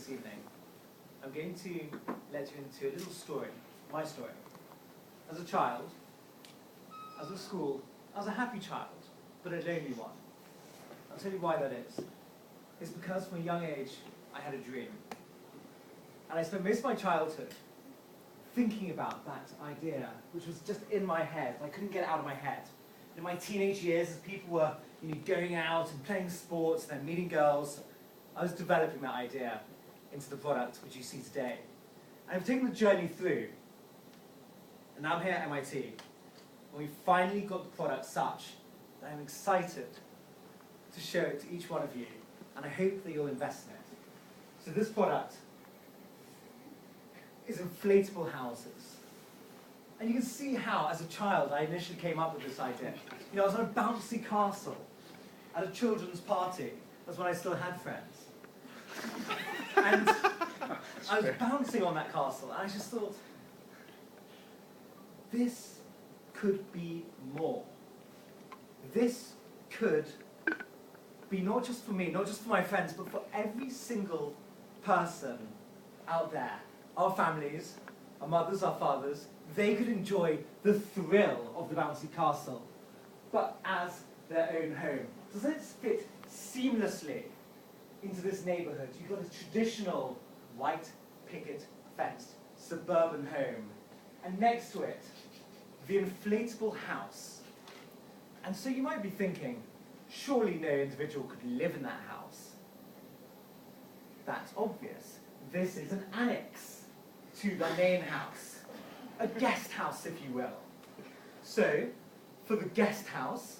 this evening, I'm going to let you into a little story, my story. As a child, as a school, I was a happy child, but a lonely one. I'll tell you why that is. It's because from a young age, I had a dream. And I spent most of my childhood thinking about that idea, which was just in my head. I couldn't get it out of my head. In my teenage years, as people were going out and playing sports and then meeting girls, I was developing that idea into the product which you see today. And I've taken the journey through. And now I'm here at MIT, and we finally got the product such that I'm excited to show it to each one of you, and I hope that you'll invest in it. So this product is inflatable houses. And you can see how, as a child, I initially came up with this idea. I was on a bouncy castle at a children's party. That's when I still had friends. And I was bouncing on that castle, and I just thought, this could be more. This could be not just for me, not just for my friends, but for every single person out there. Our families, our mothers, our fathers, they could enjoy the thrill of the bouncy castle, but as their own home. Doesn't it fit seamlessly into this neighborhood? You've got a traditional white picket fenced suburban home, and next to it, the inflatable house. And so you might be thinking, surely no individual could live in that house. That's obvious. This is an annex to the main house, a guest house, if you will. So, for the guest house,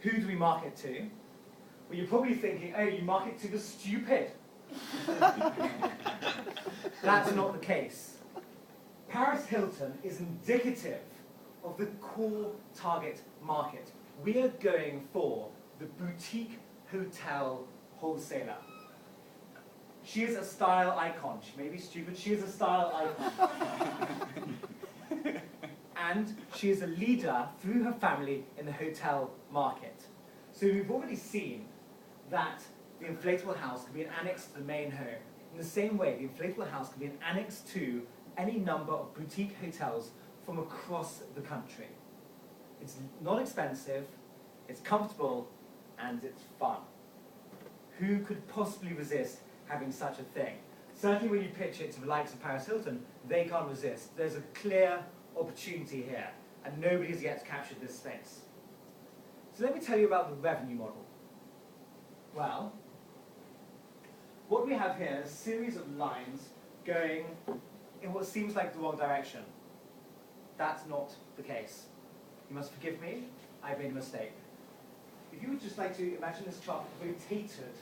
who do we market to? Well, you're probably thinking, oh, you market to the stupid. That's not the case. Paris Hilton is indicative of the core target market. We are going for the boutique hotel wholesaler. She is a style icon. She may be stupid, she is a style icon. And she is a leader through her family in the hotel market. So we've already seen that the inflatable house can be an annex to the main home. In the same way, the inflatable house can be an annex to any number of boutique hotels from across the country. It's not expensive, it's comfortable, and it's fun. Who could possibly resist having such a thing? Certainly when you pitch it to the likes of Paris Hilton, they can't resist. There's a clear opportunity here, and nobody has yet captured this space. So let me tell you about the revenue model. Well, what we have here is a series of lines going in what seems like the wrong direction. That's not the case. You must forgive me, I've made a mistake. If you would just like to imagine this chart rotated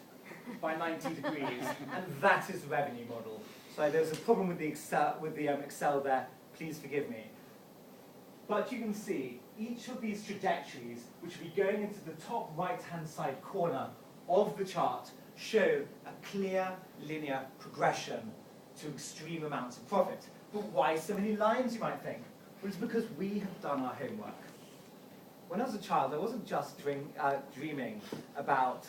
by 90 degrees, and that is the revenue model. So there's a problem with the Excel there, please forgive me. But you can see each of these trajectories, which will be going into the top right-hand side corner of the chart, show a clear linear progression to extreme amounts of profit. But why so many lines, you might think? Well, it's because we have done our homework. When I was a child, I wasn't just dreaming about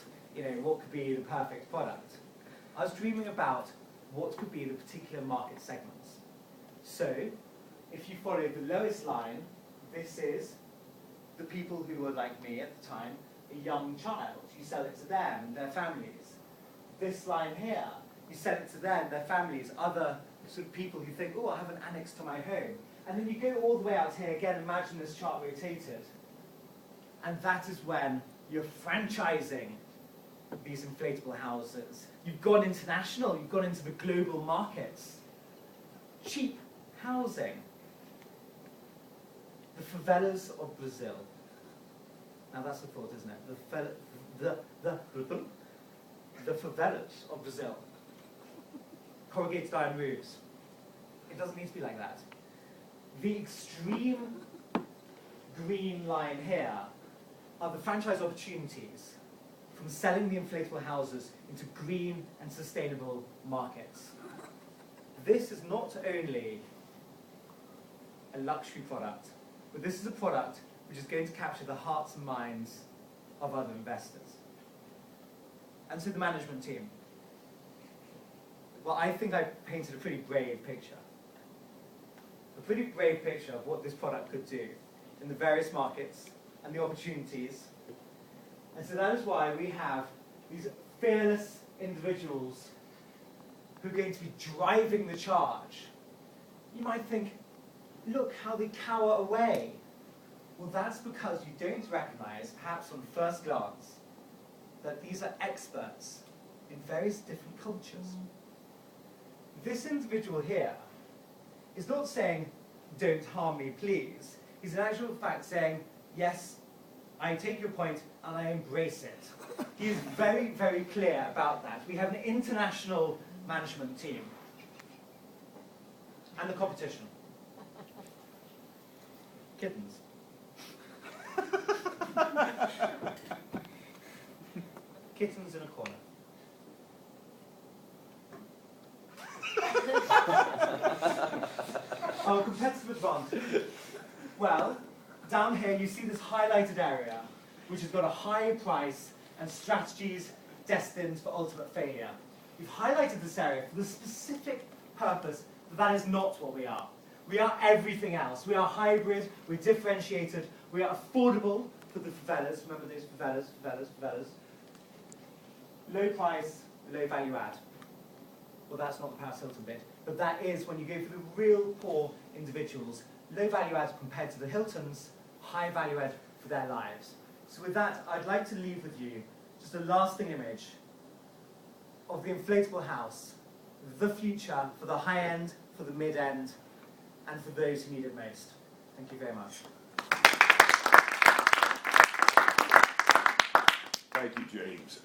what could be the perfect product. I was dreaming about what could be the particular market segments. So, if you follow the lowest line, this is the people who were like me at the time, a young child. You sell it to them and their families. This line here, you sell it to them, their families, other sort of people who think, oh, I have an annex to my home. And then you go all the way out here, again, imagine this chart rotated. And that is when you're franchising these inflatable houses. You've gone international, you've gone into the global markets. Cheap housing. The favelas of Brazil. Now that's a thought, isn't it? The favelas of Brazil. Corrugated iron roofs. It doesn't need to be like that. The extreme green line here are the franchise opportunities from selling the inflatable houses into green and sustainable markets. This is not only a luxury product, but this is a product which is going to capture the hearts and minds of other investors. And so the management team. well, I think I painted a pretty brave picture. A pretty brave picture of what this product could do in the various markets and the opportunities. And so that is why we have these fearless individuals who are going to be driving the charge. You might think, look how they cower away. Well, that's because you don't recognize, perhaps on first glance, that these are experts in various different cultures. This individual here is not saying, don't harm me, please. He's in actual fact saying, yes, I take your point and I embrace it. He is very, very clear about that. We have an international management team and the competition. Kittens. Kittens in a corner. Our competitive advantage. Well, down here you see this highlighted area, which has got a high price and strategies destined for ultimate failure. We've highlighted this area for the specific purpose that that is not what we are. We are everything else. We are hybrid, we're differentiated, we are affordable for the favelas. Remember those favelas. Low price, low value add. Well, that's not the Paris Hilton bit, but that is when you go for the real poor individuals. Low value add compared to the Hiltons, high value add for their lives. So with that, I'd like to leave with you just a lasting image of the inflatable house, the future for the high end, for the mid end, and for those who need it most. Thank you very much. Thank you, James.